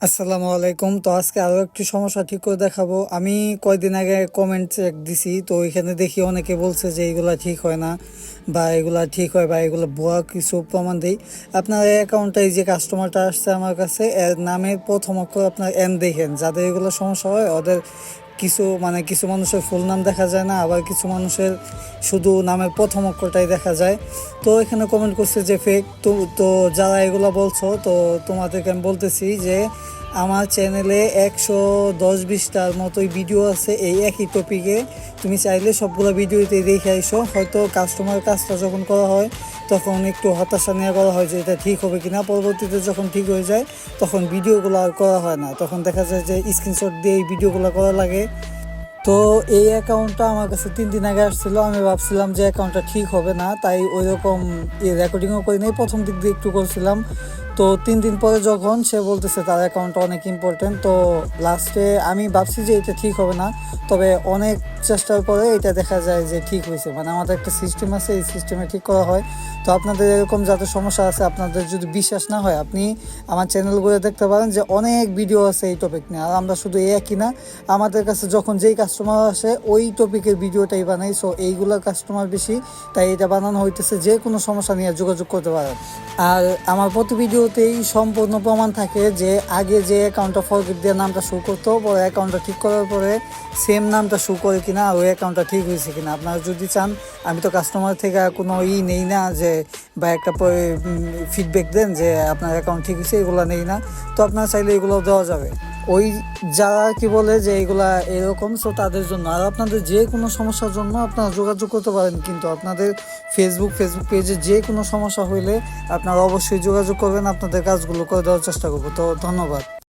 আসসালামু আলাইকুম। তো আজকে আরো একটি সমস্যা ঠিক করে দেখাবো। আমি কয়দিন আগে কমেন্ট চেক দিছি, তো ওইখানে দেখি অনেকে বলছে যে এগুলা ঠিক হয় না, বা এগুলা ঠিক হয়, বা এগুলো ভুয়া কিছু প্রমাণ দেই। আপনার এই অ্যাকাউন্টে যে কাস্টমারটা আসছে আমার কাছে, এর নামের প্রথম অক্ষর আপনার এন দেখেন। যাদের এগুলো সমস্যা হয় ওদের কিছু মানুষের ফুল নাম দেখা যায় না, আবার কিছু মানুষের শুধু নামের প্রথম অক্ষরটাই দেখা যায়। তো এখানে কমেন্ট করছে যে ফেক। তো যারা এগুলো বলছো, তো তোমাদেরকে আমি বলতেছি যে আমার চ্যানেলে 110-20টার মতোই ভিডিও আছে এই একই টপিকে। তুমি চাইলে সবগুলো ভিডিওতে দেখে আইসো। হয়তো কাস্টমার কাজটা যখন করা হয় তখন একটু হতাশা নিয়ে করা হয় যে এটা ঠিক হবে কিনা। পরবর্তীতে যখন ঠিক হয়ে যায় তখন ভিডিওগুলো আর করা হয় না, তখন দেখা যায় যে স্ক্রিনশট দিয়ে এই ভিডিওগুলো করা লাগে। তো এই অ্যাকাউন্টটা আমার কাছে 3 দিন আগে আসছিল। আমি ভাবছিলাম যে অ্যাকাউন্টটা ঠিক হবে না, তাই ওই রকম রেকর্ডিংও করি নাই, প্রথম দিক দিয়ে একটু করছিলাম। তো 3 দিন পরে যখন সে বলতেছে তার অ্যাকাউন্টটা অনেক ইম্পর্টেন্ট, তো লাস্টে আমি ভাবছি যে এটা ঠিক হবে না। তবে অনেক চেষ্টার পরে এটা দেখা যায় যে ঠিক হয়েছে। মানে আমাদের একটা সিস্টেম আছে, এই সিস্টেমে ঠিক করা হয়। তো আপনাদের এরকম যাদের সমস্যা আছে, আপনাদের যদি বিশ্বাস না হয় আপনি আমার চ্যানেলগুলো দেখতে পারেন, যে অনেক ভিডিও আছে এই টপিক নিয়ে। আর আমরা শুধু এই একই না, আমাদের কাছে যখন যেই কাস্টমার আসে ওই টপিকের ভিডিওটাই বানাই। সো এইগুলোর কাস্টমার বেশি, তাই এটা বানানো হইতেছে। যে কোনো সমস্যা নিয়ে যোগাযোগ করতে পারেন। আর আমার প্রতি ভিডিওতেই সম্পূর্ণ প্রমাণ থাকে যে আগে যে অ্যাকাউন্টটা ফরগেট দিয়ে নামটা শো করতো, পরে অ্যাকাউন্টটা ঠিক করার পরে সেম নামটা শো করে কিনা, আর ওই অ্যাকাউন্টটা ঠিক হয়েছে কিনা। আপনারা যদি চান, আমি তো কাস্টমার থেকে কোনো নেই না যে, বা একটা ফিডব্যাক দেন যে আপনার অ্যাকাউন্ট ঠিক হয়েছে, এগুলো নেই না। তো আপনারা চাইলে এগুলো দেওয়া যাবে। ওই যারা কি বলে যে এগুলা এরকম, সো তাদের জন্য। আর আপনাদের যে কোনো সমস্যার জন্য আপনারা যোগাযোগ করতে পারেন, কিন্তু আপনাদের ফেসবুক পেজে যে কোনো সমস্যা হইলে আপনারা অবশ্যই যোগাযোগ করবেন। আপনাদের কাজগুলো করে দেওয়ার চেষ্টা করবো। তো ধন্যবাদ।